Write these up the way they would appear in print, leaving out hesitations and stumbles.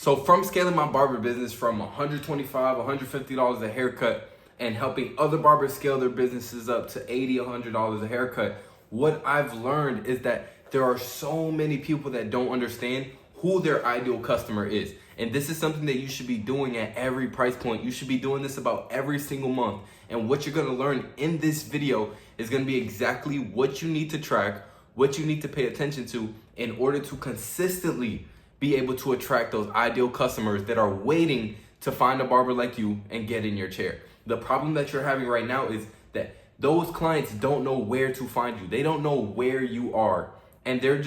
So from scaling my barber business from $125, $150 a haircut and helping other barbers scale their businesses up to $80, $100 a haircut, what I've learned is that there are so many people that don't understand who their ideal customer is. And this is something that you should be doing at every price point. You should be doing this about every single month. And what you're gonna learn in this video is gonna be exactly what you need to track, what you need to pay attention to in order to consistently be able to attract those ideal customers that are waiting to find a barber like you and get in your chair. The problem that you're having right now is that those clients don't know where to find you. They don't know where you are. And they're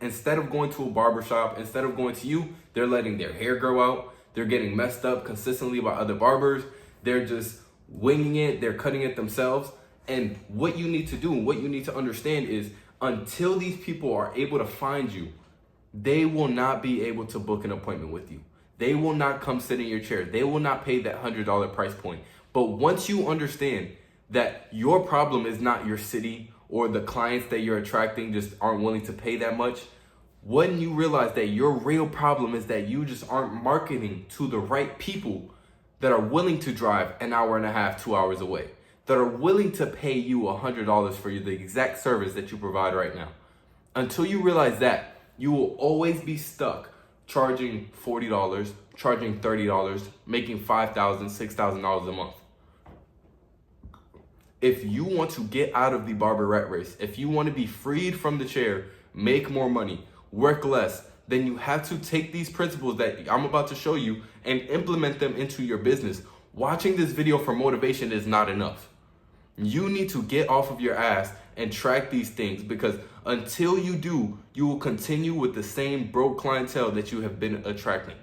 instead of going to a barber shop, instead of going to you, they're letting their hair grow out. They're getting messed up consistently by other barbers. They're just winging it. They're cutting it themselves. And what you need to do, what you need to understand is until these people are able to find you, they will not be able to book an appointment with you. They will not come sit in your chair. They will not pay that $100 price point. But once you understand that your problem is not your city or the clients that you're attracting just aren't willing to pay that much, when you realize that your real problem is that you just aren't marketing to the right people that are willing to drive an hour and a half, 2 hours away, that are willing to pay you $100 for the exact service that you provide right now. Until you realize that, you will always be stuck charging $40, charging $30, making $5,000, $6,000 a month. If you want to get out of the barber rat race, if you want to be freed from the chair, make more money, work less, then you have to take these principles that I'm about to show you and implement them into your business. Watching this video for motivation is not enough. You need to get off of your ass and track these things, because until you do, you will continue with the same broke clientele that you have been attracting.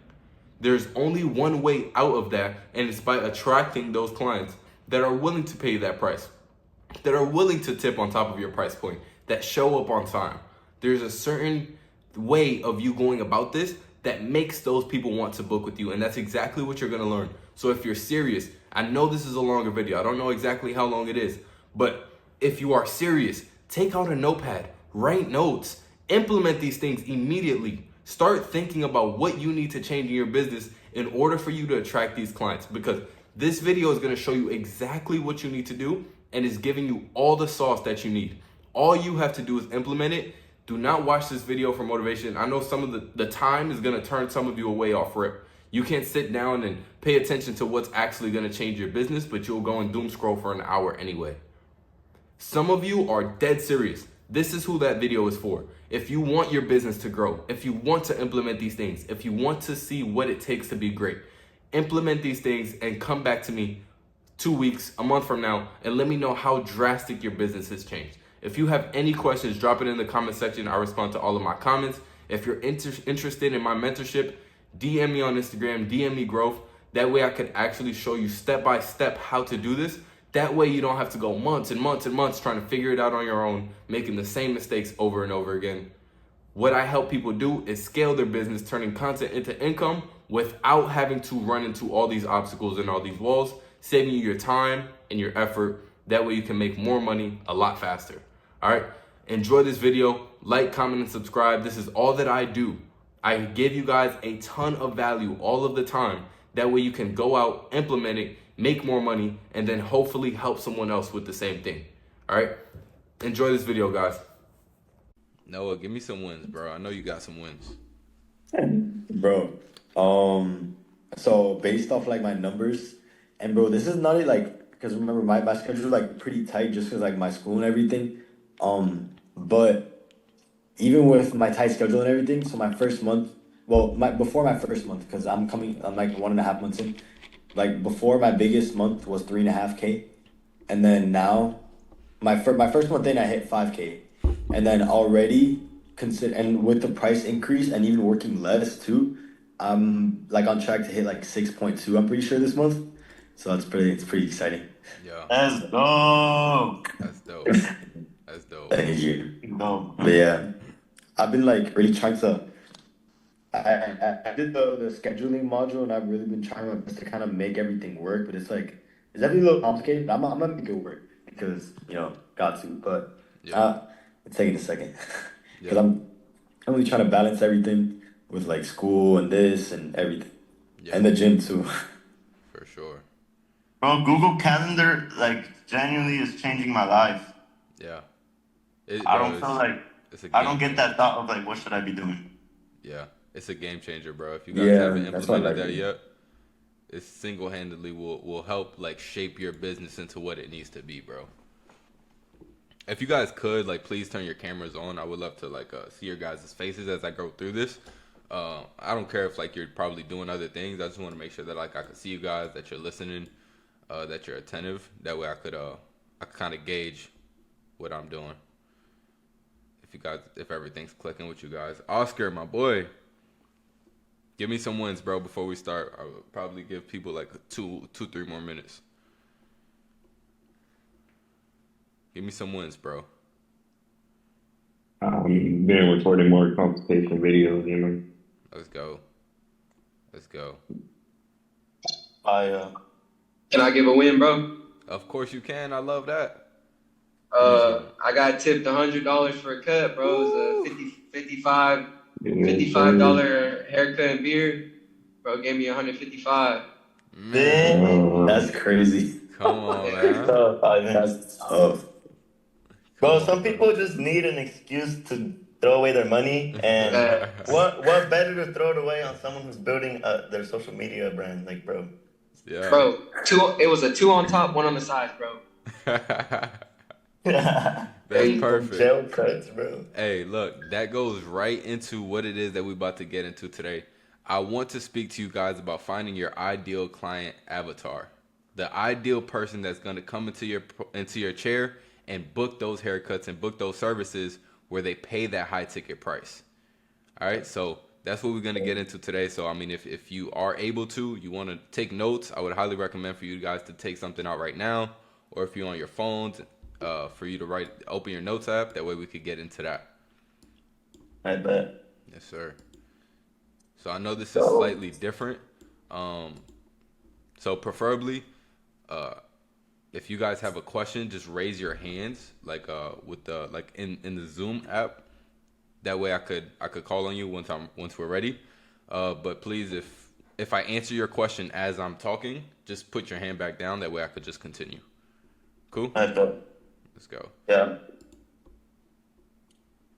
There's only one way out of that, and it's by attracting those clients that are willing to pay that price, that are willing to tip on top of your price point, that show up on time. There's a certain way of you going about this that makes those people want to book with you, and that's exactly what you're gonna learn. So if you're serious, I know this is a longer video. I don't know exactly how long it is, but if you are serious, take out a notepad, write notes, implement these things immediately. Start thinking about what you need to change in your business in order for you to attract these clients, because this video is gonna show you exactly what you need to do and is giving you all the sauce that you need. All you have to do is implement it. Do not watch this video for motivation. I know some of the time is gonna turn some of you away off rip. You can't sit down and pay attention to what's actually gonna change your business, but you'll go and doom scroll for an hour anyway. Some of you are dead serious. This is who that video is for. If you want your business to grow, if you want to implement these things, if you want to see what it takes to be great, implement these things and come back to me 2 weeks, a month from now, and let me know how drastic your business has changed. If you have any questions, drop it in the comment section. I respond to all of my comments. If you're interested in my mentorship, DM me on Instagram, DM me growth. That way I could actually show you step by step how to do this. That way you don't have to go months and months and months trying to figure it out on your own, making the same mistakes over and over again. What I help people do is scale their business, turning content into income without having to run into all these obstacles and all these walls, saving you your time and your effort. That way you can make more money a lot faster. All right, enjoy this video, like, comment, and subscribe. This is all that I do. I give you guys a ton of value all of the time. That way you can go out, implement it, make more money, and then hopefully help someone else with the same thing. All right, enjoy this video, guys. Noah, give me some wins, bro. I know you got some wins. Bro, so based off like my numbers, and bro, this is not like, because remember my schedule is like pretty tight just because like my school and everything. But even with my tight schedule and everything, so my first month, before my first month, because I'm like 1.5 months in, like before my biggest month was 3.5K, and then now my first month in I hit 5K, and then already and with the price increase and even working less too, I'm like on track to hit like 6.2. I'm pretty sure this month, so it's pretty exciting. Yeah, Let's go. that's dope. That's dope. Thank you. No. But yeah, I've been like really trying to. I did the scheduling module, and I've really been trying my best to kind of make everything work. But it's definitely a little complicated. I'm gonna make it work because got to. But Yeah. it's taking a second because Yeah. I'm really trying to balance everything with like school and this and everything, Yeah, and the gym too. for sure. Bro, Google Calendar, like, genuinely is changing my life. Yeah, I bro, don't feel like it's a I don't game get changer. that thought of like, what should I be doing? Yeah, it's a game changer, bro. If you guys Yeah, haven't that's what I implemented like that it. yet, it single-handedly will help like shape your business into what it needs to be, bro. If you guys could, like, please turn your cameras on. I would love to like see your guys' faces as I go through this. I don't care if like you're probably doing other things. I just want to make sure that like I can see you guys, that you're listening, that you're attentive. That way I could kind of gauge what I'm doing. If everything's clicking with you guys. Oscar, my boy, give me some wins, bro. Before we start, I would probably give people like 3 more minutes. Give me some wins, bro. Been recording more consultation videos, you know. Let's go. Let's go. I Can I give a win, bro? Of course you can. I love that. Give me some. I got tipped $100 for a cut, bro. It was a 55 Yes, sir. $55 haircut and beard. Bro gave me 155. Man, That's crazy. come on, Yeah. man. tough, Ivan. That's tough. Come Bro, on, some bro. people just need an excuse to throw away their money, and what better to throw it away on someone who's building their social media brand, like, bro. Yeah. Bro, it was a 2 on top, 1 on the sides, bro. There That's you go. perfect. Gel cuts, bro. Hey, look, that goes right into what it is that we're about to get into today. I want to speak to you guys about finding your ideal client avatar, the ideal person that's going to come into your chair and book those haircuts and book those services where they pay that high ticket price. All right, so that's what we're going to get into today. So, I mean, if you are able to, you want to take notes, I would highly recommend for you guys to take something out right now, or if you're on your phones, for you to open your notes app. That way we could get into that. I bet. Yes, sir. So I know this is slightly different. So preferably, if you guys have a question, just raise your hands, like with the like in the Zoom app. That way I could call on you once we're ready. But please, if I answer your question as I'm talking, just put your hand back down. That way I could just continue. Cool. I bet. Let's go. Yeah.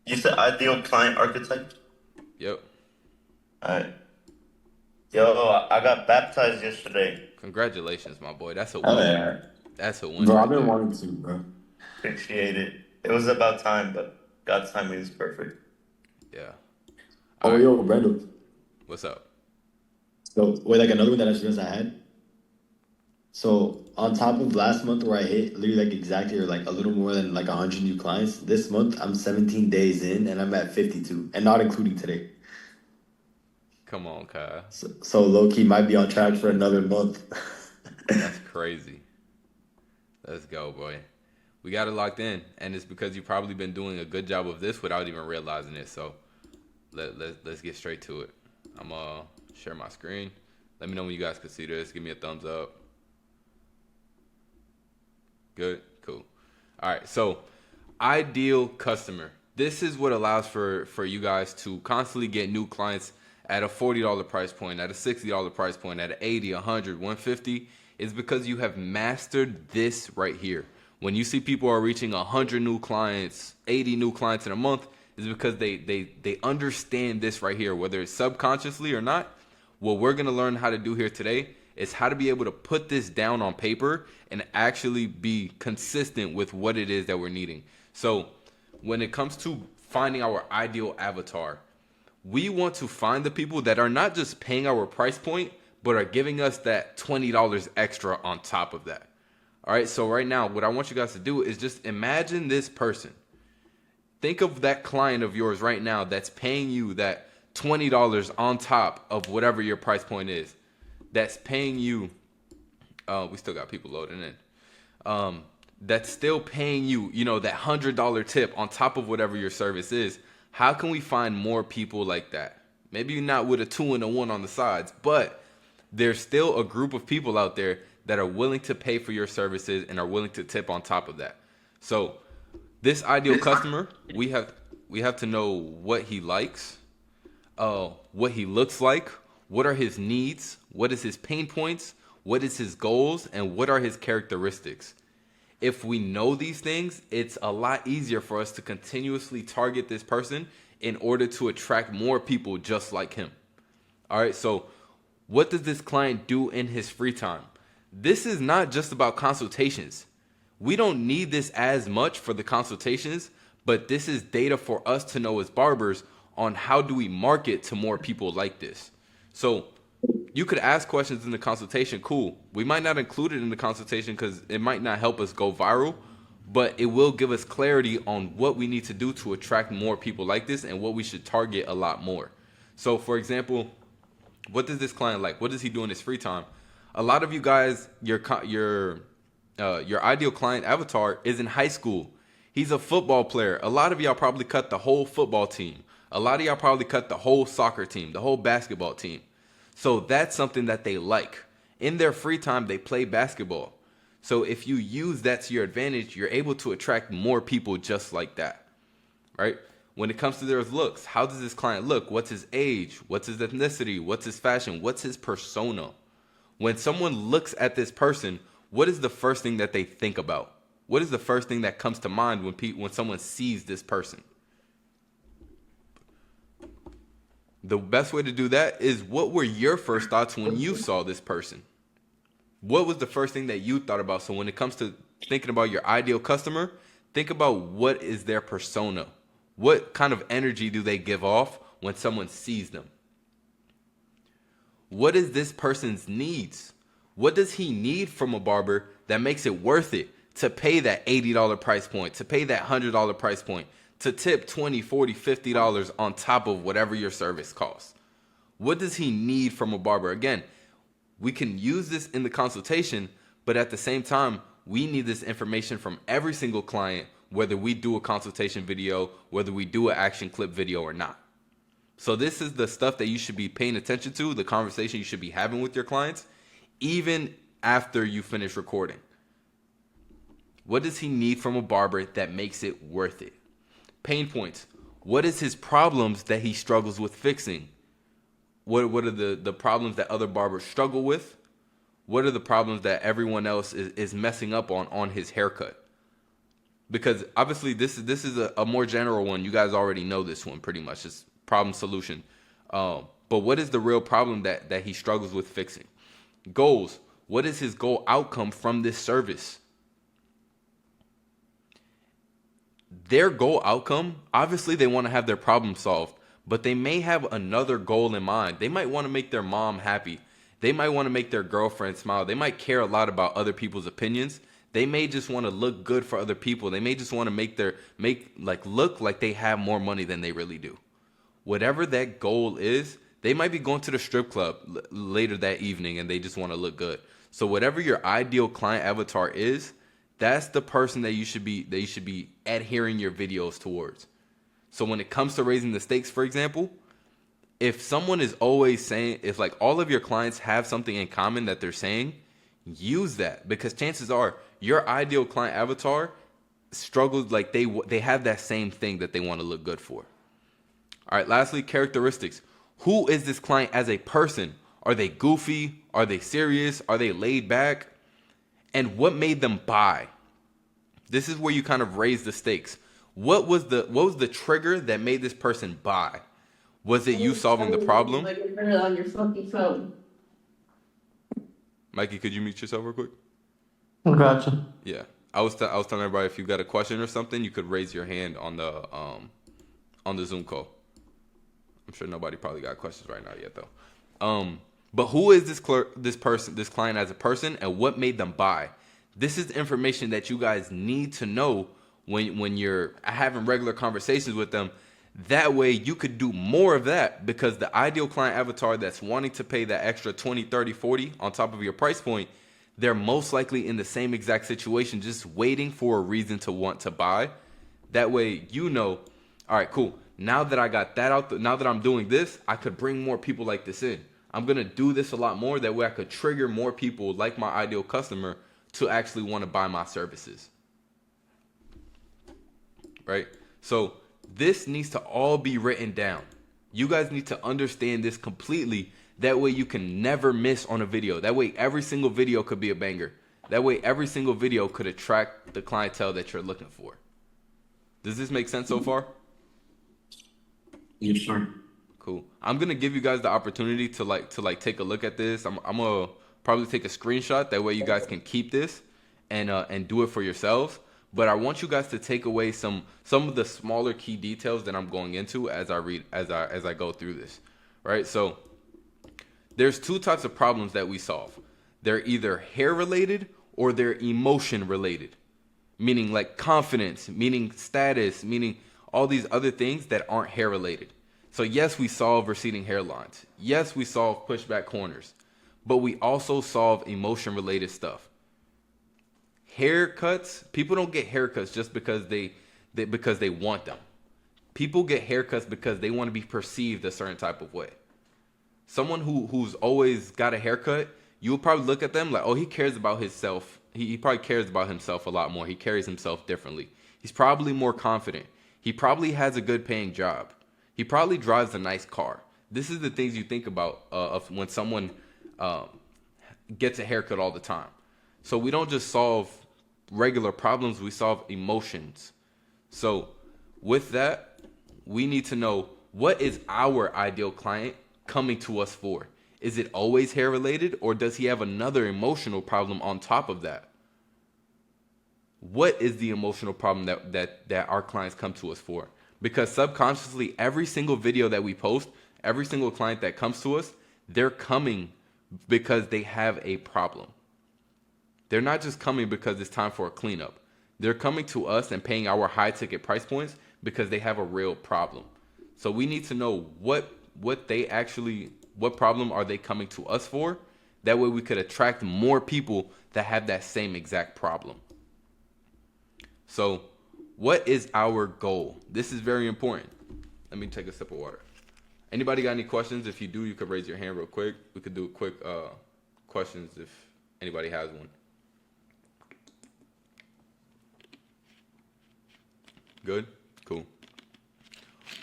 You said ideal client archetype? Yep. Alright. Yo, I got baptized yesterday. Congratulations, my boy. That's a Oh win. yeah, That's a win bro. right I've been there. wanting to, bro. Appreciate it. It was about time, but God's timing is perfect. Yeah. Oh, All right. yo, Brando. What's up? So wait, like another one that I just realized I had. So on top of last month where I hit literally like exactly or like a little more than like 100 new clients, this month I'm 17 days in and I'm at 52, and not including today. Come on, Kyle. So low key might be on track for another month. That's crazy. Let's go, boy. We got it locked in, and it's because you've probably been doing a good job of this without even realizing it. So let's get straight to it. I'm share my screen. Let me know when you guys can see this. Give me a thumbs up. Good, cool. All right, so ideal customer. This is what allows for you guys to constantly get new clients at a $40 price point, at a $60 price point, at an 80, 100, 150. Is because you have mastered this right here. When you see people are reaching 100 new clients, 80 new clients in a month, is because they understand this right here, whether it's subconsciously or not. What we're going to learn how to do here today is how to be able to put this down on paper and actually be consistent with what it is that we're needing. So when it comes to finding our ideal avatar, we want to find the people that are not just paying our price point, but are giving us that $20 extra on top of that. All right, so right now, what I want you guys to do is just imagine this person. Think of that client of yours right now that's paying you that $20 on top of whatever your price point is. That's paying you, we still got people loading in. That's still paying you, that $100 tip on top of whatever your service is. How can we find more people like that? Maybe not with a 2 and a 1 on the sides, but there's still a group of people out there that are willing to pay for your services and are willing to tip on top of that. So this ideal customer, we have to know what he likes. what he looks like, what are his needs, what is his pain points, what is his goals, and what are his characteristics. If we know these things, it's a lot easier for us to continuously target this person in order to attract more people just like him. All right, so what does this client do in his free time? This is not just about consultations. We don't need this as much for the consultations, but this is data for us to know as barbers on how do we market to more people like this. So you could ask questions in the consultation, cool. We might not include it in the consultation because it might not help us go viral, but it will give us clarity on what we need to do to attract more people like this and what we should target a lot more. So for example, what does this client like? What does he do in his free time? A lot of you guys, your ideal client avatar is in high school. He's a football player. A lot of y'all probably cut the whole football team. A lot of y'all probably cut the whole soccer team, the whole basketball team. So that's something that they like. In their free time, they play basketball. So if you use that to your advantage, you're able to attract more people just like that, right? When it comes to their looks, how does this client look? What's his age? What's his ethnicity? What's his fashion? What's his persona? When someone looks at this person, what is the first thing that they think about? What is the first thing that comes to mind when someone sees this person? The best way to do that is, what were your first thoughts when you saw this person? What was the first thing that you thought about? So when it comes to thinking about your ideal customer, think about what is their persona. What kind of energy do they give off when someone sees them? What is this person's needs? What does he need from a barber that makes it worth it to pay that $80 price point, to pay that $100 price point, to tip $20, $40, $50 on top of whatever your service costs? What does he need from a barber? Again, we can use this in the consultation, but at the same time, we need this information from every single client, whether we do a consultation video, whether we do an action clip video or not. So this is the stuff that you should be paying attention to, the conversation you should be having with your clients, even after you finish recording. What does he need from a barber that makes it worth it? Pain points. What is his problems that he struggles with fixing? What are the problems that other barbers struggle with? What are the problems that everyone else is messing up on his haircut? Because obviously this is a more general one. You guys already know this one pretty much. It's problem solution. But what is the real problem that he struggles with fixing? Goals. What is his goal outcome from this service? Their goal outcome, obviously they want to have their problem solved, but they may have another goal in mind. They might want to make their mom happy. They might want to make their girlfriend smile. They might care a lot about other people's opinions. They may just want to look good for other people. They may just want to look like they have more money than they really do. Whatever that goal is, they might be going to the strip club later that evening and they just want to look good. So whatever your ideal client avatar is, that's the person that you should be adhering your videos towards. So when it comes to raising the stakes, for example, if someone is always saying, if like all of your clients have something in common that they're saying, use that, because chances are your ideal client avatar struggles, like they have that same thing that they want to look good for. All right, lastly, characteristics. Who is this client as a person? Are they goofy? Are they serious? Are they laid back? And what made them buy? This is where you kind of raise the stakes. What was the trigger that made this person buy? Was it you solving the problem? On your fucking phone. Mikey, could you mute yourself real quick? Gotcha. Yeah, I was telling everybody, if you got a question or something, you could raise your hand on the Zoom call. I'm sure nobody probably got questions right now yet though. But who is this client as a person, and what made them buy? This is information that you guys need to know when you're having regular conversations with them. That way you could do more of that, because the ideal client avatar that's wanting to pay that extra 20, 30, 40 on top of your price point, they're most likely in the same exact situation, just waiting for a reason to want to buy. That way, you know, all right, cool. Now that I got that out, now that I'm doing this, I could bring more people like this in. I'm going to do this a lot more. That way I could trigger more people like my ideal customer to actually want to buy my services. Right? So this needs to all be written down. You guys need to understand this completely. That way you can never miss on a video. That way every single video could be a banger. That way every single video could attract the clientele that you're looking for. Does this make sense so far? Yes, sir. Cool. I'm gonna give you guys the opportunity to take a look at this. I'm gonna probably take a screenshot. That way you guys can keep this and do it for yourselves. But I want you guys to take away some of the smaller key details that I'm going into as I go through this. Right? So there's two types of problems that we solve. They're either hair related or they're emotion related. Meaning like confidence, meaning status, meaning all these other things that aren't hair related. So yes, we solve receding hairlines. Yes, we solve pushback corners. But we also solve emotion related stuff. Haircuts, people don't get haircuts just because they want them. People get haircuts because they want to be perceived a certain type of way. Someone who's always got a haircut, you'll probably look at them like, oh, he cares about himself. He probably cares about himself a lot more. He carries himself differently. He's probably more confident. He probably has a good paying job. He probably drives a nice car. This is the things you think about of when someone gets a haircut all the time. So we don't just solve regular problems, we solve emotions. So with that, we need to know, what is our ideal client coming to us for? Is it always hair related, or does he have another emotional problem on top of that? What is the emotional problem that our clients come to us for? Because subconsciously, every single video that we post, every single client that comes to us, they're coming because they have a problem. They're not just coming because it's time for a cleanup. They're coming to us and paying our high ticket price points because they have a real problem. So we need to know what problem are they coming to us for? That way we could attract more people that have that same exact problem. So what is our goal? This is very important. Let me take a sip of water. Anybody got any questions? If you do, you could raise your hand real quick. We could do quick questions if anybody has one. Good? Cool.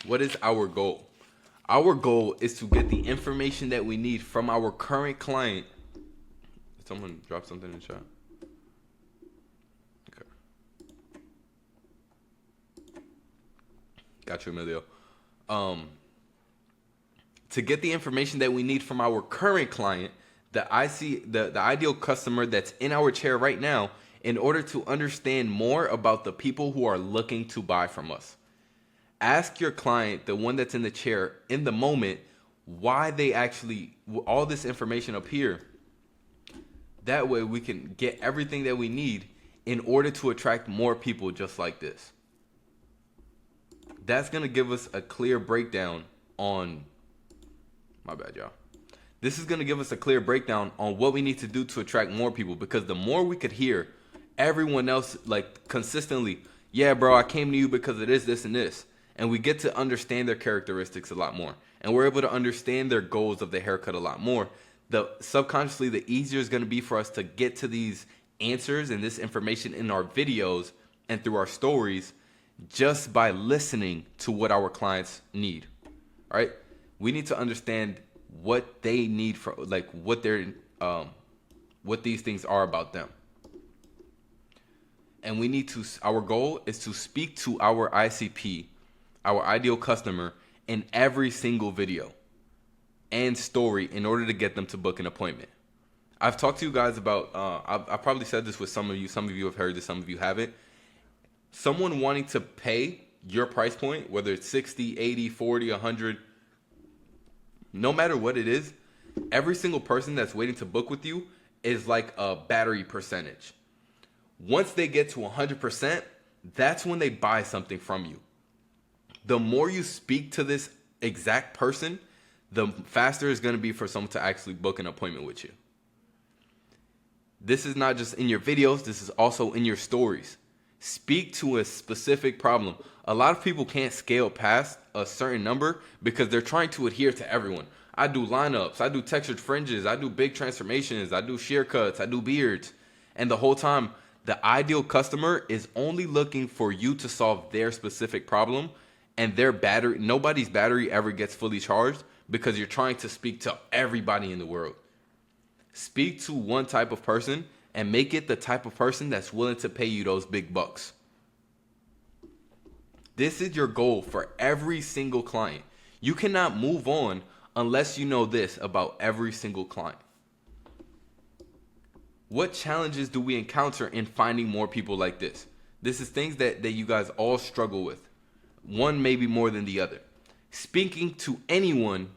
What is our goal? Our goal is to get the information that we need from our current client. Did someone drop something in the chat? Okay. Got you, Emilio. To get the information that we need from our current client, the ideal customer that's in our chair right now, in order to understand more about the people who are looking to buy from us. Ask your client, the one that's in the chair in the moment, why they actually, all this information up here. That way we can get everything that we need in order to attract more people just like this. That's going to give us a clear breakdown on, my bad, y'all. This is going to give us a clear breakdown on what we need to do to attract more people, because the more we could hear everyone else like consistently, yeah, bro, I came to you because it is this and this. And we get to understand their characteristics a lot more. And we're able to understand their goals of the haircut a lot more. Subconsciously, the easier it's going to be for us to get to these answers and this information in our videos and through our stories just by listening to what our clients need. All right? We need to understand what they need for, like, what these things are about them. And we need to, our goal is to speak to our ICP, our ideal customer, in every single video and story in order to get them to book an appointment. I've talked to you guys about, I've probably said this with some of you have heard this, some of you haven't. Someone wanting to pay your price point, whether it's 60, 80, 40, 100, no matter what it is, every single person that's waiting to book with you is like a battery percentage. Once they get to 100%, that's when they buy something from you. The more you speak to this exact person, the faster it's going to be for someone to actually book an appointment with you. This is not just in your videos, this is also in your stories. Speak to a specific problem. A lot of people can't scale past a certain number because they're trying to adhere to everyone. I do lineups, I do textured fringes, I do big transformations, I do shear cuts, I do beards. And the whole time, the ideal customer is only looking for you to solve their specific problem and nobody's battery ever gets fully charged because you're trying to speak to everybody in the world. Speak to one type of person and make it the type of person that's willing to pay you those big bucks. This is your goal for every single client. You cannot move on unless you know this about every single client. What challenges do we encounter in finding more people like this? This is things that you guys all struggle with. One maybe more than the other. Speaking to anyone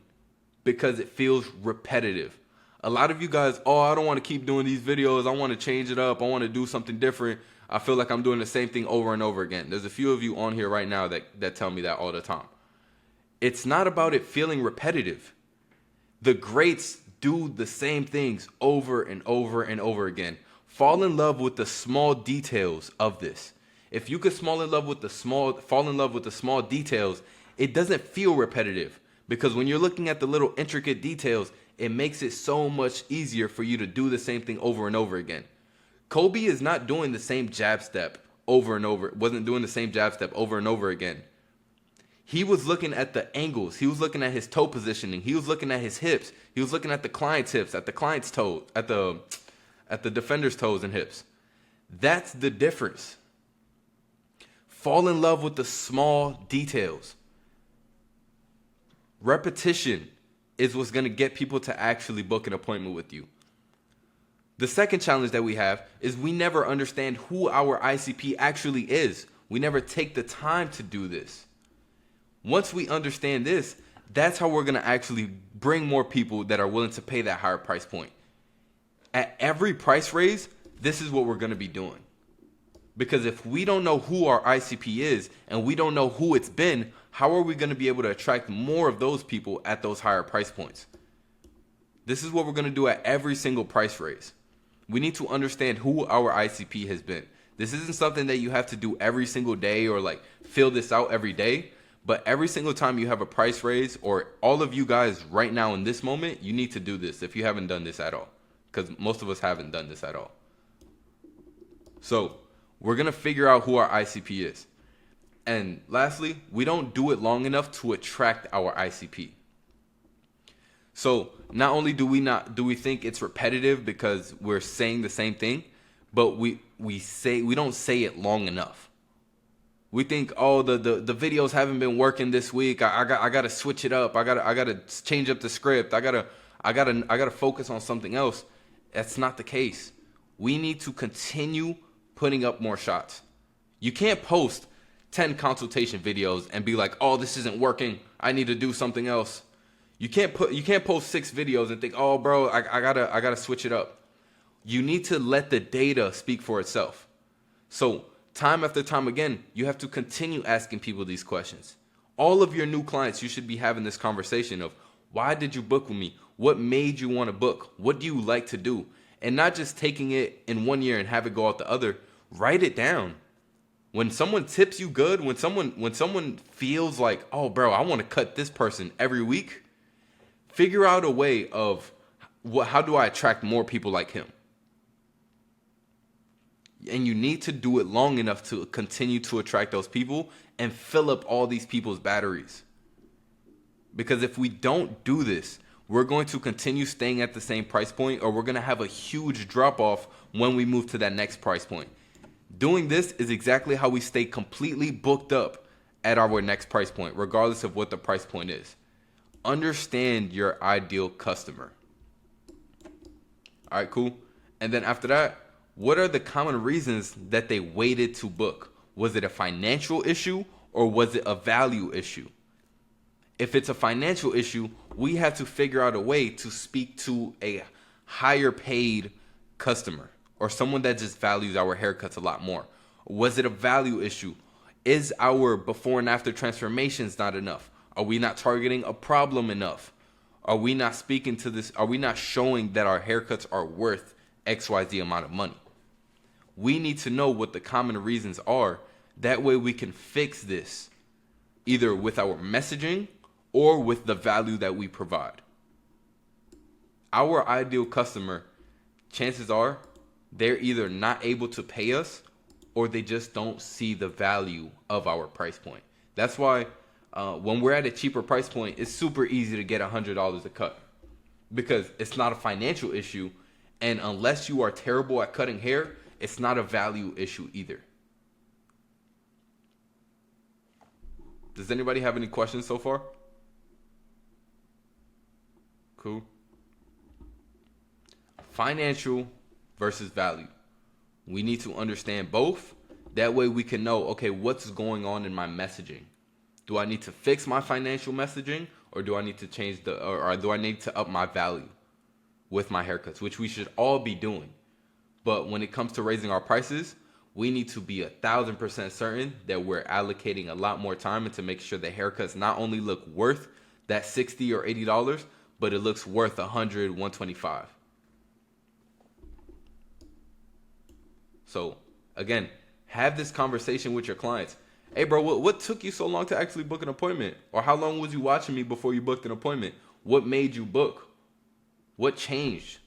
because it feels repetitive. A lot of you guys, I don't want to keep doing these videos. I want to change it up. I want to do something different. I feel like I'm doing the same thing over and over again. There's a few of you on here right now that tell me that all the time. It's not about it feeling repetitive. The greats do the same things over and over and over again. Fall in love with the small details of this. If you could fall in love with the small details, it doesn't feel repetitive, because when you're looking at the little intricate details, it makes it so much easier for you to do the same thing over and over again. Kobe is not doing the same jab step over and over. Wasn't doing the same jab step over and over again. He was looking at the angles. He was looking at his toe positioning. He was looking at his hips. He was looking at the client's hips, at the client's toe, at the defender's toes and hips. That's the difference. Fall in love with the small details. Repetition is what's going to get people to actually book an appointment with you. The second challenge that we have is we never understand who our ICP actually is. We never take the time to do this. Once we understand this, that's how we're going to actually bring more people that are willing to pay that higher price point. At every price raise, this is what we're going to be doing. Because if we don't know who our ICP is and we don't know who it's been, how are we going to be able to attract more of those people at those higher price points? This is what we're going to do at every single price raise. We need to understand who our ICP has been. This isn't something that you have to do every single day or like fill this out every day. But every single time you have a price raise, or all of you guys right now in this moment, you need to do this if you haven't done this at all. Because most of us haven't done this at all. So we're going to figure out who our ICP is. And lastly, we don't do it long enough to attract our ICP. So not only do we think it's repetitive because we're saying the same thing, but we don't say it long enough. We think, the videos haven't been working this week. I got to switch it up. I got to change up the script. I got to focus on something else. That's not the case. We need to continue putting up more shots. You can't post 10 consultation videos and be like, this isn't working. I need to do something else. You can't post 6 videos and think, bro, I gotta switch it up. You need to let the data speak for itself. So time after time again, you have to continue asking people these questions. All of your new clients, you should be having this conversation of, why did you book with me? What made you want to book? What do you like to do? And not just taking it in one year and have it go out the other. Write it down. When someone tips you good, when someone feels like, bro, I want to cut this person every week, figure out a way of how do I attract more people like him? And you need to do it long enough to continue to attract those people and fill up all these people's batteries. Because if we don't do this, we're going to continue staying at the same price point, or we're going to have a huge drop off when we move to that next price point. Doing this is exactly how we stay completely booked up at our next price point, regardless of what the price point is. Understand your ideal customer. All right, cool. And then after that, what are the common reasons that they waited to book? Was it a financial issue or was it a value issue? If it's a financial issue, we have to figure out a way to speak to a higher paid customer or someone that just values our haircuts a lot more. Was it a value issue? Is our before and after transformations not enough? Are we not targeting a problem enough? Are we not speaking to this? Are we not showing that our haircuts are worth XYZ amount of money? We need to know what the common reasons are. That way we can fix this either with our messaging or with the value that we provide. Our ideal customer, chances are they're either not able to pay us or they just don't see the value of our price point. That's why when we're at a cheaper price point, it's super easy to get $100 a cut because it's not a financial issue. And unless you are terrible at cutting hair, it's not a value issue either. Does anybody have any questions so far? Cool. Financial versus value. We need to understand both. That way we can know, okay, what's going on in my messaging? Do I need to fix my financial messaging, or do I need to change or do I need to up my value with my haircuts, which we should all be doing. But when it comes to raising our prices, we need to be 1,000% certain that we're allocating a lot more time into make sure the haircuts not only look worth that $60 or $80, but it looks worth $100, $125. So again, have this conversation with your clients. Hey bro, what took you so long to actually book an appointment? Or how long was you watching me before you booked an appointment? What made you book? What changed?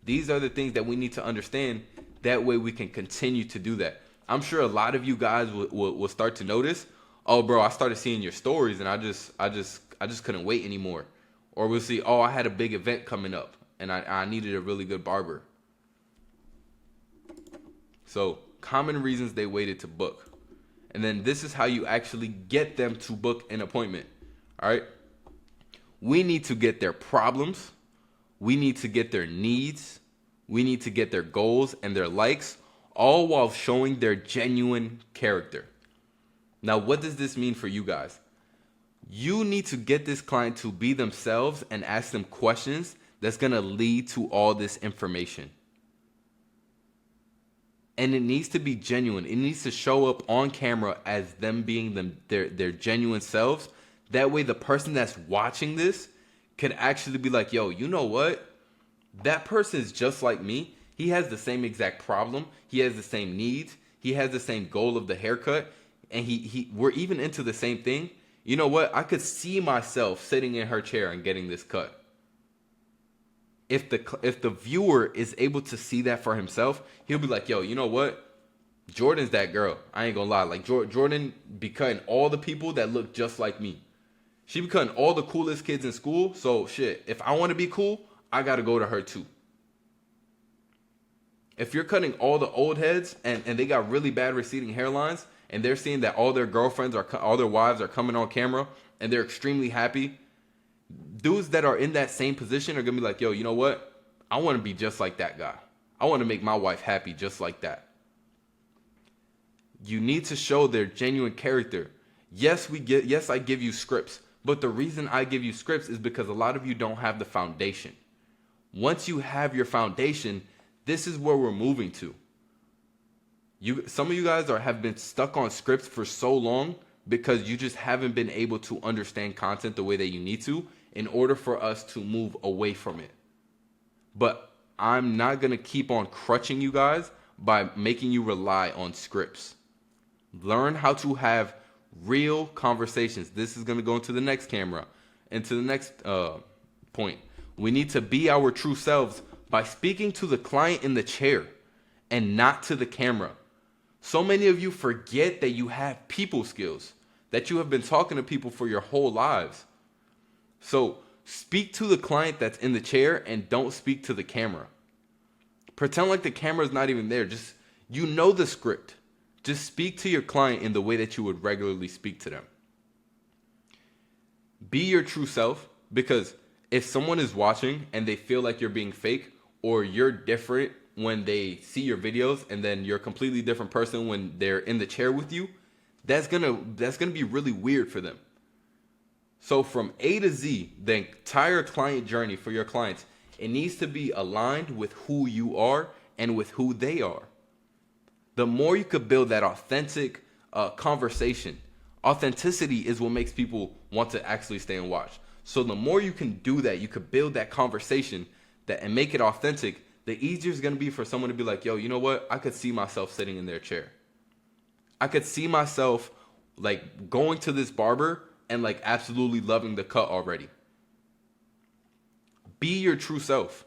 These are the things that we need to understand. That way we can continue to do that. I'm sure a lot of you guys will start to notice, oh bro, I started seeing your stories and I just couldn't wait anymore. Or we'll see, oh, I had a big event coming up and I needed a really good barber. So common reasons they waited to book. And then this is how you actually get them to book an appointment. All right. We need to get their problems. We need to get their needs. We need to get their goals and their likes, all while showing their genuine character. Now, what does this mean for you guys? You need to get this client to be themselves and ask them questions that's going to lead to all this information. And it needs to be genuine. It needs to show up on camera as them being their genuine selves. That way the person that's watching this could actually be like, yo, you know what? That person is just like me. He has the same exact problem. He has the same needs. He has the same goal of the haircut. And we're even into the same thing. You know what? I could see myself sitting in her chair and getting this cut. If the viewer is able to see that for himself, he'll be like, yo, you know what? Jordan's that girl. I ain't gonna lie. Like Jordan be cutting all the people that look just like me. She be cutting all the coolest kids in school. So shit, if I want to be cool, I gotta go to her too. If you're cutting all the old heads and they got really bad receding hairlines and they're seeing that all their girlfriends all their wives are coming on camera and they're extremely happy, dudes that are in that same position are gonna be like, yo, you know what? I want to be just like that guy. I want to make my wife happy just like that. You need to show their genuine character. Yes, I give you scripts, but the reason I give you scripts is because a lot of you don't have the foundation. Once you have your foundation, this is where we're moving to. Some of you guys have been stuck on scripts for so long because you just haven't been able to understand content the way that you need to in order for us to move away from it. But I'm not going to keep on crutching you guys by making you rely on scripts. Learn how to have real conversations. This is going to go into the next camera, into the next point. We need to be our true selves by speaking to the client in the chair and not to the camera. So many of you forget that you have people skills, that you have been talking to people for your whole lives. So speak to the client that's in the chair and don't speak to the camera. Pretend like the camera is not even there. Just, you know the script. Just speak to your client in the way that you would regularly speak to them. Be your true self, because if someone is watching and they feel like you're being fake or you're different when they see your videos and then you're a completely different person when they're in the chair with you, that's gonna be really weird for them. So from A to Z, the entire client journey for your clients, it needs to be aligned with who you are and with who they are. The more you could build that authentic conversation, authenticity is what makes people want to actually stay and watch. So the more you can do that, you could build that conversation and make it authentic, the easier it's going to be for someone to be like, yo, you know what? I could see myself sitting in their chair. I could see myself like going to this barber and like absolutely loving the cut already. Be your true self.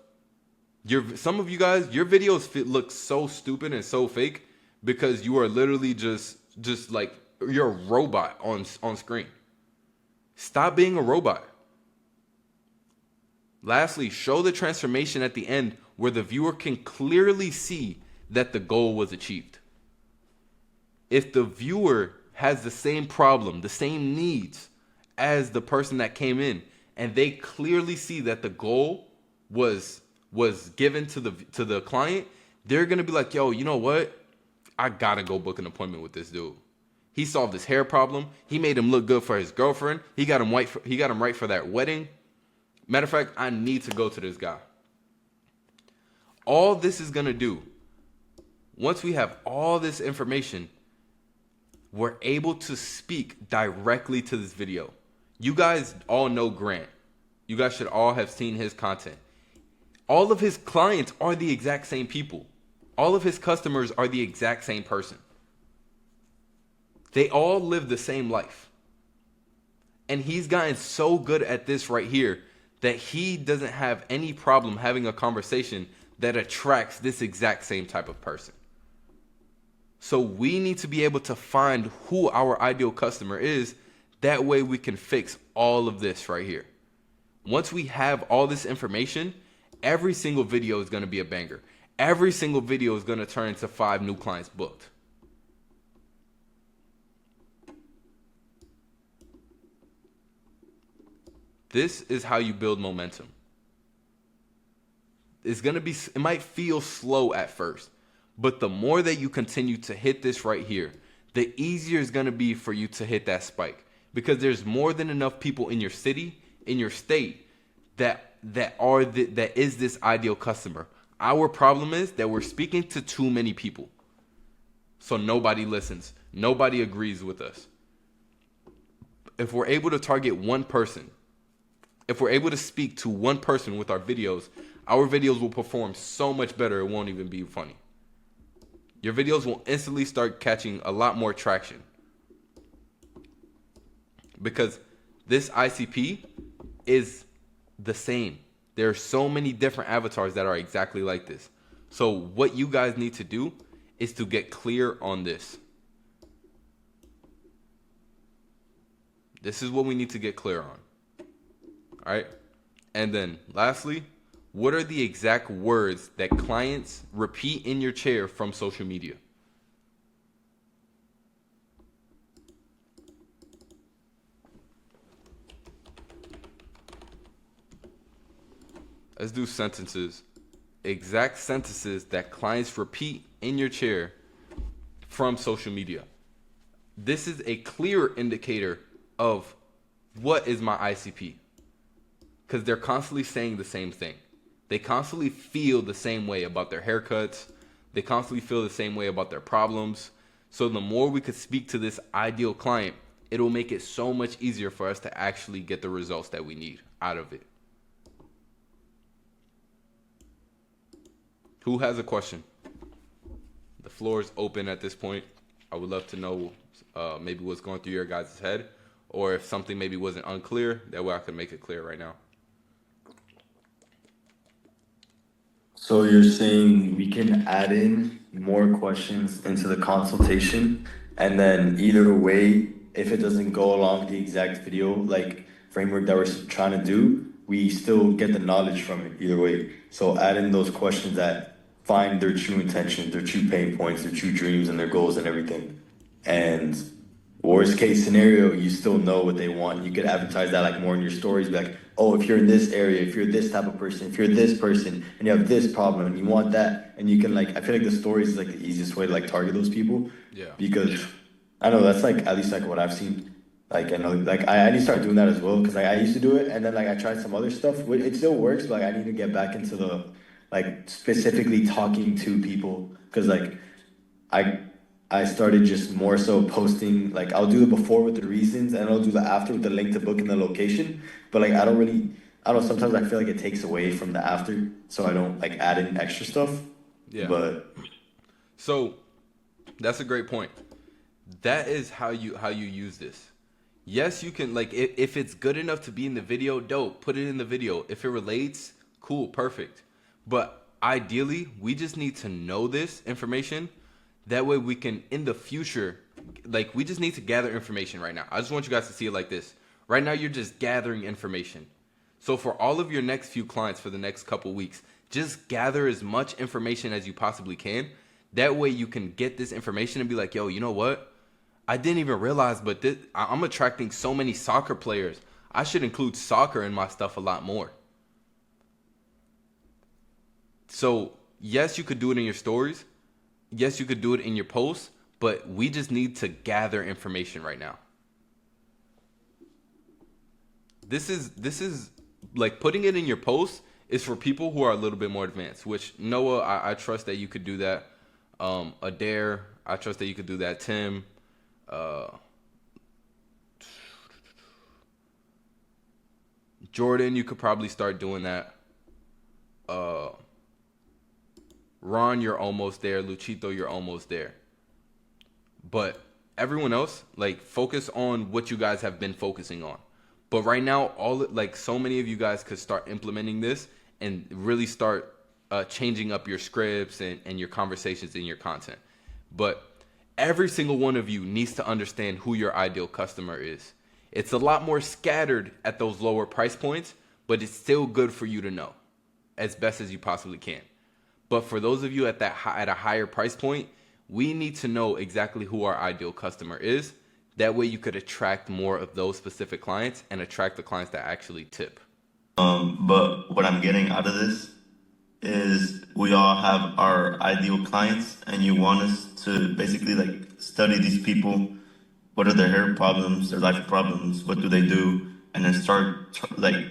Some of you guys, your videos look so stupid and so fake because you are literally just like you're a robot on screen. Stop being a robot. Lastly, show the transformation at the end where the viewer can clearly see that the goal was achieved. If the viewer has the same problem, the same needs as the person that came in, and they clearly see that the goal was given to the client, they're gonna be like, yo, you know what? I gotta go book an appointment with this dude. He solved his hair problem. He made him look good for his girlfriend. He got him right for that wedding. Matter of fact, I need to go to this guy. All this is gonna do, once we have all this information, we're able to speak directly to this video. You guys all know Grant. You guys should all have seen his content. All of his clients are the exact same people. All of his customers are the exact same person. They all live the same life. And he's gotten so good at this right here that he doesn't have any problem having a conversation that attracts this exact same type of person. So we need to be able to find who our ideal customer is. That way we can fix all of this right here. Once we have all this information, every single video is going to be a banger. Every single video is going to turn into 5 new clients booked. This is how you build momentum. It might feel slow at first, but the more that you continue to hit this right here, the easier it's going to be for you to hit that spike, because there's more than enough people in your city, in your state, that is this ideal customer. Our problem is that we're speaking to too many people. So nobody listens. Nobody agrees with us. If we're able to target one person, if we're able to speak to one person with our videos will perform so much better, it won't even be funny. Your videos will instantly start catching a lot more traction. Because this ICP is the same. There are so many different avatars that are exactly like this. So what you guys need to do is to get clear on this. This is what we need to get clear on. All right. And then lastly, what are the exact words that clients repeat in your chair from social media? Let's do sentences. Exact sentences that clients repeat in your chair from social media. This is a clear indicator of what is my ICP. Because they're constantly saying the same thing. They constantly feel the same way about their haircuts. They constantly feel the same way about their problems. So the more we could speak to this ideal client, it will make it so much easier for us to actually get the results that we need out of it. Who has a question? The floor is open at this point. I would love to know maybe what's going through your guys' head, or if something maybe wasn't unclear, that way I could make it clear right now. So you're saying we can add in more questions into the consultation, and then either way, if it doesn't go along the exact video like framework that we're trying to do, we still get the knowledge from it either way. So add in those questions that find their true intentions, their true pain points, their true dreams and their goals and everything. And worst case scenario, you still know what they want. You could advertise that like more in your stories, be like, oh, if you're in this area, if you're this type of person, if you're this person and you have this problem and you want that, and you can like, I feel like the stories is like the easiest way to like target those people. Yeah. Because I know that's like at least like what I've seen. Like I know, like I need to start doing that as well, because like I used to do it, and then like I tried some other stuff. It still works, but like I need to get back into the like specifically talking to people, because like I started just more so posting, like I'll do the before with the reasons and I'll do the after with the link to book and the location. But like I don't know, sometimes I feel like it takes away from the after, so I don't like add in extra stuff. Yeah. But so that's a great point. That is how you use this. Yes, you can, like, if it's good enough to be in the video, dope, put it in the video. If it relates, cool, perfect. But ideally, we just need to know this information. That way we can, in the future, like, we just need to gather information right now. I just want you guys to see it like this. Right now, you're just gathering information. So for all of your next few clients for the next couple weeks, just gather as much information as you possibly can. That way you can get this information and be like, yo, you know what? I didn't even realize, but I'm attracting so many soccer players. I should include soccer in my stuff a lot more. So yes, you could do it in your stories. Yes, you could do it in your posts, but we just need to gather information right now. This is like putting it in your posts is for people who are a little bit more advanced, which Noah, I trust that you could do that. Adair, I trust that you could do that. Tim, Jordan, you could probably start doing that. Ron, you're almost there. Luchito, you're almost there. But everyone else, like, focus on what you guys have been focusing on. But right now, so many of you guys could start implementing this and really start changing up your scripts and your conversations and your content. But every single one of you needs to understand who your ideal customer is. It's a lot more scattered at those lower price points, but it's still good for you to know as best as you possibly can. But for those of you at a higher price point, we need to know exactly who our ideal customer is. That way you could attract more of those specific clients and attract the clients that actually tip. But what I'm getting out of this is we all have our ideal clients, and you want us to basically like study these people. What are their hair problems, their life problems? What do they do? And then start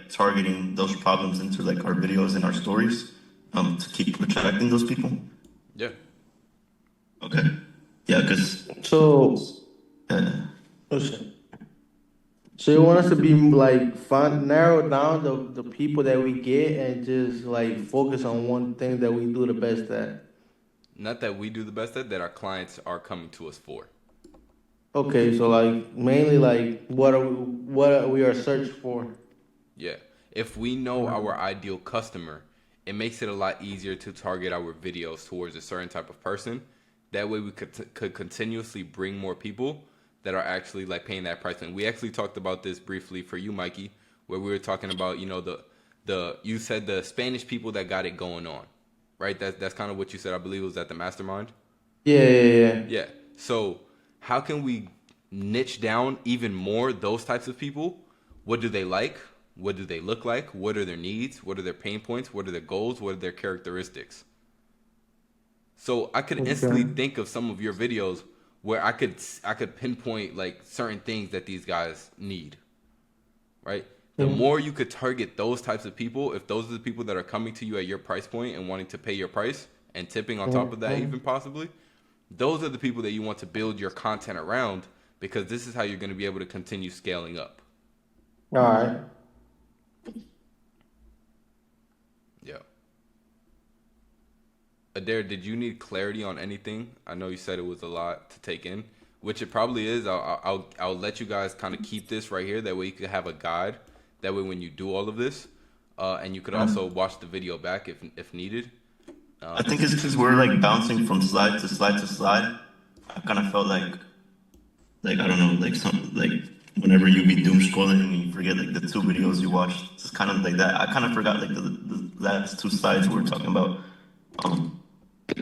targeting those problems into like our videos and our stories, to keep attracting those people. Yeah. Okay. Yeah, because So, so you want us to be like narrow down the people that we get and just like focus on one thing that we do the best at. Not that we do the best at, that our clients are coming to us for. Okay, so like mainly like what we are searched for. Yeah. If we know our ideal customer, it makes it a lot easier to target our videos towards a certain type of person. That way we could continuously bring more people that are actually like paying that price. And we actually talked about this briefly for you, Mikey, where we were talking about, you know, you said the Spanish people that got it going on, right? That's kind of what you said. I believe it was at the mastermind. Yeah. So how can we niche down even more those types of people? What do they like? What do they look like? What are their needs? What are their pain points? What are their goals? What are their characteristics? So I could instantly think of some of your videos where I could pinpoint like certain things that these guys need, right? The more you could target those types of people, if those are the people that are coming to you at your price point and wanting to pay your price and tipping on top of that even possibly, those are the people that you want to build your content around, because this is how you're going to be able to continue scaling up. All right. Yeah. Adair, did you need clarity on anything? I know you said it was a lot to take in, which it probably is. I'll let you guys kind of keep this right here. That way you could have a guide. That way when you do all of this, and you could also watch the video back if needed. I think it's because we're like bouncing from slide to slide to slide. I kind of felt like I don't know, like whenever you be doom scrolling and you forget like the 2 videos you watched, it's kind of like that. I kind of forgot like the last 2 slides we were talking about.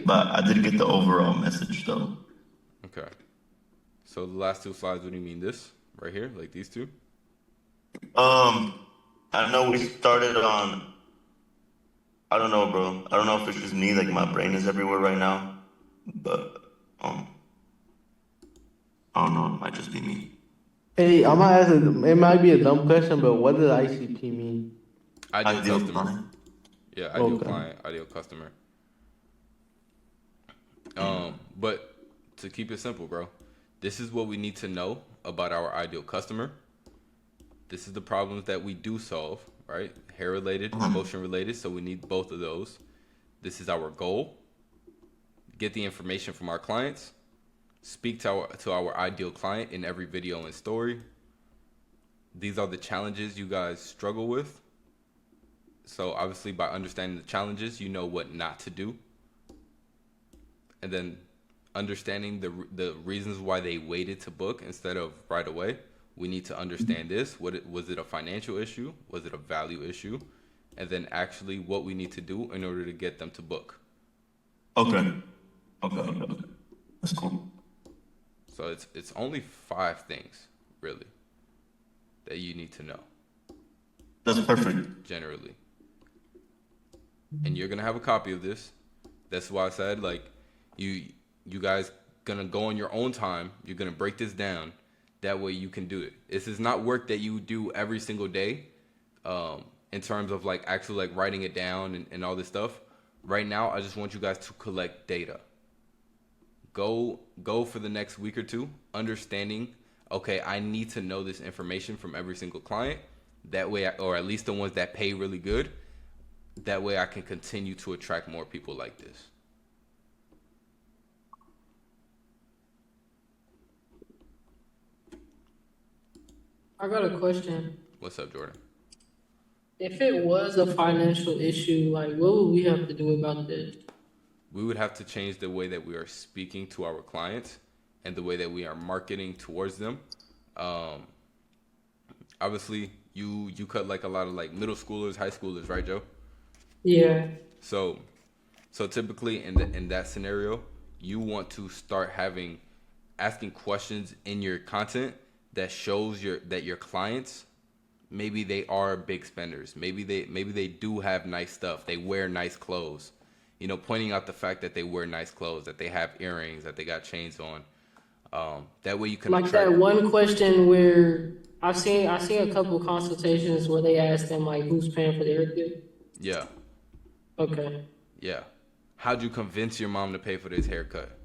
But I did get the overall message though. Okay. So the last 2 slides, what do you mean? This right here, like these 2? I know we started on. I don't know, bro. I don't know if it's just me. Like my brain is everywhere right now, but I don't know. It might just be me. Hey, I'm gonna ask it might be a dumb question, but what does ICP mean? Ideal customer. client. Yeah, ideal Okay. client, ideal customer. But to keep it simple, bro, this is what we need to know about our ideal customer. This is the problems that we do solve, right? Hair related, emotion related. So we need both of those. This is our goal. Get the information from our clients. Speak to our ideal client in every video and story. These are the challenges you guys struggle with. So obviously by understanding the challenges, you know what not to do. And then understanding the reasons why they waited to book instead of right away. We need to understand this. Was it a financial issue? Was it a value issue? And then actually what we need to do in order to get them to book. Okay. Okay. That's cool. So it's only 5 things, really, that you need to know. That's perfect. Generally. And you're gonna have a copy of this. That's why I said, like, you guys gonna go on your own time. You're gonna break this down. That way you can do it. This is not work that you do every single day. In terms of like actually like writing it down and all this stuff. Right now, I just want you guys to collect data. Go for the next week or two, understanding, okay, I need to know this information from every single client. That way, or at least the ones that pay really good. That way I can continue to attract more people like this. I got a question. What's up, Jordan? If it was a financial issue, like what would we have to do about this? We would have to change the way that we are speaking to our clients and the way that we are marketing towards them. Obviously, you cut like a lot of like middle schoolers, high schoolers, right, Joe? Yeah. So typically in that scenario, you want to start asking questions in your content that shows that your clients, maybe they are big spenders. Maybe they do have nice stuff. They wear nice clothes. You know, pointing out the fact that they wear nice clothes, that they have earrings, that they got chains on. That way you can Like attract. that one question where I've seen a couple consultations where they ask them like who's paying for the haircut. Yeah. Okay. Yeah. How'd you convince your mom to pay for this haircut?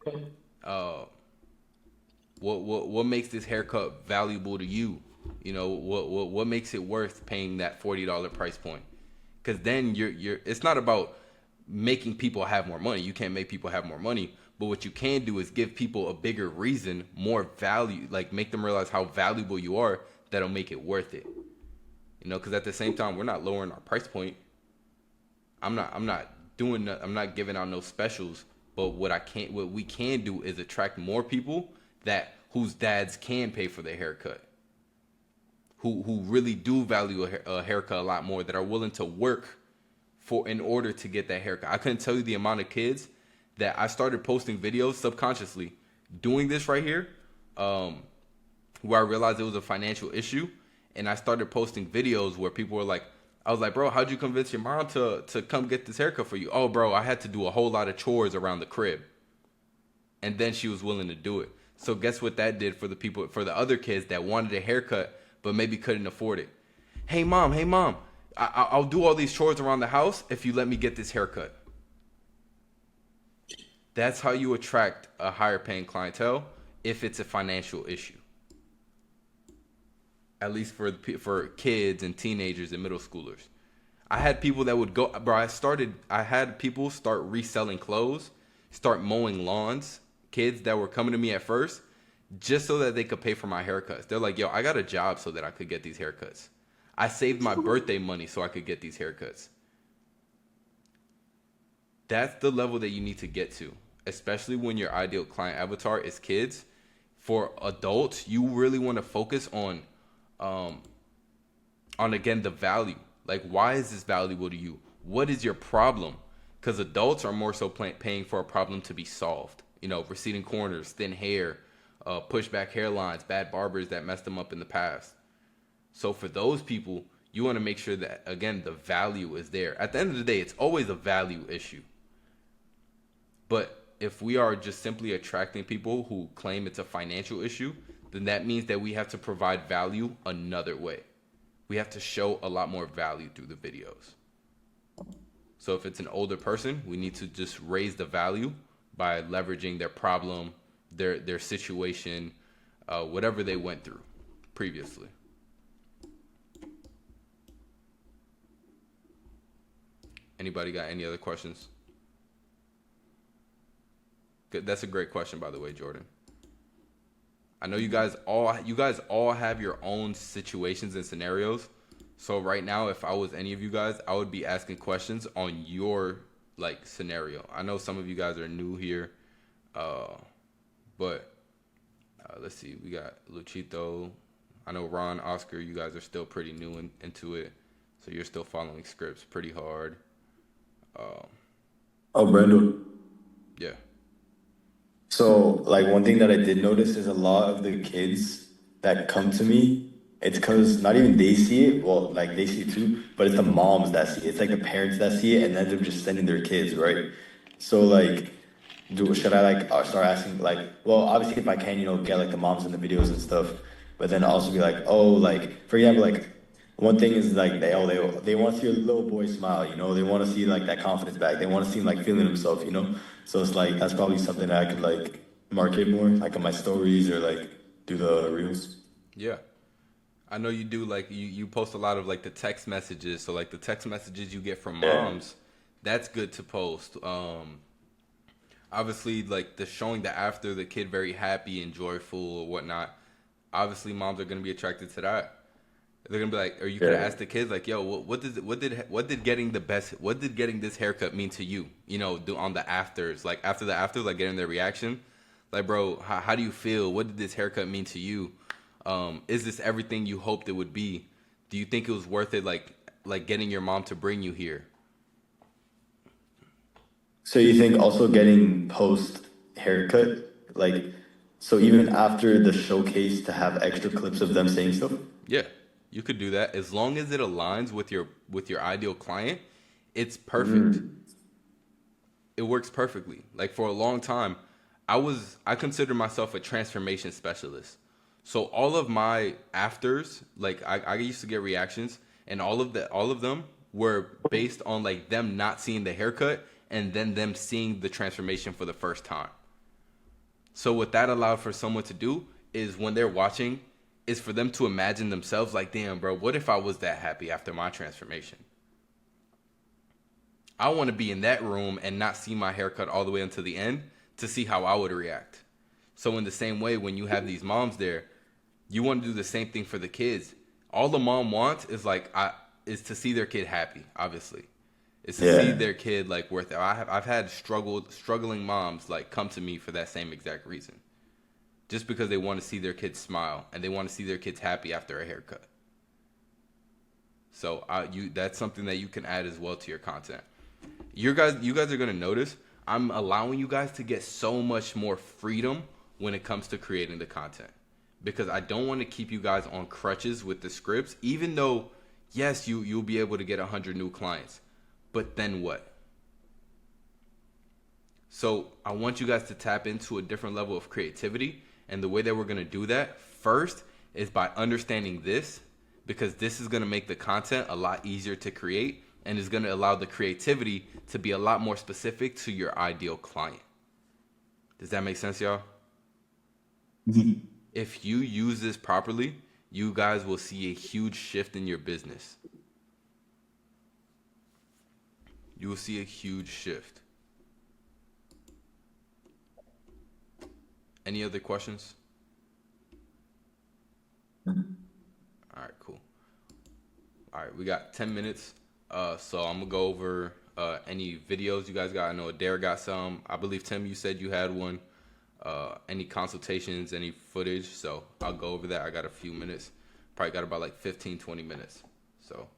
Okay. What makes this haircut valuable to you? You know, what makes it worth paying that $40 price point? Because then you're it's not about making people have more money. You can't make people have more money, but what you can do is give people a bigger reason, more value, like make them realize how valuable you are. That'll make it worth it. You know, because at the same time, we're not lowering our price point. I'm not giving out no specials, but what we can do is attract more people whose dads can pay for their haircut, who really do value a haircut a lot more, that are willing to work in order to get that haircut. I couldn't tell you the amount of kids that I started posting videos subconsciously doing this right here, where I realized it was a financial issue, and I started posting videos where people were like, I was like, bro, how'd you convince your mom to come get this haircut for you? Oh, bro, I had to do a whole lot of chores around the crib. And then she was willing to do it. So guess what that did for the other kids that wanted a haircut but maybe couldn't afford it? Hey, mom, I'll do all these chores around the house if you let me get this haircut. That's how you attract a higher paying clientele if it's a financial issue. At least for kids and teenagers and middle schoolers. I had people that would go, bro, I had people start reselling clothes, start mowing lawns, kids that were coming to me at first, just so that they could pay for my haircuts. They're like, yo, I got a job so that I could get these haircuts. I saved my birthday money so I could get these haircuts. That's the level that you need to get to, especially when your ideal client avatar is kids. For adults, you really want to focus on again, the value. Like, why is this valuable to you? What is your problem? Because adults are more so paying for a problem to be solved. You know, receding corners, thin hair, pushback hairlines, bad barbers that messed them up in the past. So for those people, you want to make sure that, again, the value is there. At the end of the day, it's always a value issue. But if we are just simply attracting people who claim it's a financial issue, then that means that we have to provide value another way. We have to show a lot more value through the videos. So if it's an older person, we need to just raise the value by leveraging their problem, their situation, whatever they went through previously. Anybody got any other questions? Good. That's a great question, by the way, Jordan. I know you guys all have your own situations and scenarios. So right now, if I was any of you guys, I would be asking questions on your like scenario. I know some of you guys are new here, but Let's see. We got Luchito. I know Ron, Oscar, you guys are still pretty new into it. So you're still following scripts pretty hard. Oh, Brando. Yeah. So, like, one thing that I did notice is a lot of the kids that come to me, it's because not even they see it, well, like, they see it too, but it's the moms that see it. It's like the parents that see it, and then they're just sending their kids, right? So, like, should I, like, start asking, like, well, obviously, if I can, get, like, the moms in the videos and stuff, but then also be like, oh, like, for example, like, one thing is like they want to see a little boy smile, they want to see like that confidence back. They want to see him like feeling himself. So it's like that's probably something that I could like market more, like on my stories or like do the reels. Yeah. I know you do like you post a lot of like the text messages. So like the text messages you get from moms, that's good to post. Obviously like the showing the after the kid very happy and joyful or whatnot. Obviously moms are gonna be attracted to that. They're gonna be like, or you could ask the kids like, "Yo, what did getting this haircut mean to you?" On the afters, like after the afters, like getting their reaction, like, bro, how do you feel? What did this haircut mean to you? Is this everything you hoped it would be? Do you think it was worth it? Like getting your mom to bring you here. So you think also getting post haircut, like, so even after the showcase to have extra clips of them saying stuff? Yeah, you could do that as long as it aligns with your ideal client. It's perfect. It works perfectly. Like for a long time, I consider myself a transformation specialist. So all of my afters, like I used to get reactions, and all of them were based on like them not seeing the haircut and then them seeing the transformation for the first time. So what that allowed for someone to do is when they're watching, is for them to imagine themselves like, damn, bro, what if I was that happy after my transformation? I want to be in that room and not see my haircut all the way until the end to see how I would react. So in the same way, when you have these moms there, you want to do the same thing for the kids. All the mom wants is is to see their kid happy, obviously. Is to see their kid like worth it. I've had struggling moms like come to me for that same exact reason. Just because they want to see their kids smile and they want to see their kids happy after a haircut. So that's something that you can add as well to your content. You guys are gonna notice I'm allowing you guys to get so much more freedom when it comes to creating the content, because I don't want to keep you guys on crutches with the scripts. Even though, yes, you'll be able to get 100 new clients, but then what? So I want you guys to tap into a different level of creativity, and the way that we're gonna do that first is by understanding this, because this is gonna make the content a lot easier to create. And is going to allow the creativity to be a lot more specific to your ideal client. Does that make sense, y'all? Mhm. If you use this properly, you guys will see a huge shift in your business. You will see a huge shift. Any other questions? All right, cool. All right, we got 10 minutes. So I'm gonna go over any videos you guys got. I know Adair got some. I believe Tim, you said you had one. Any consultations, any footage. So I'll go over that. I got a few minutes. Probably got about like 15, 20 minutes. So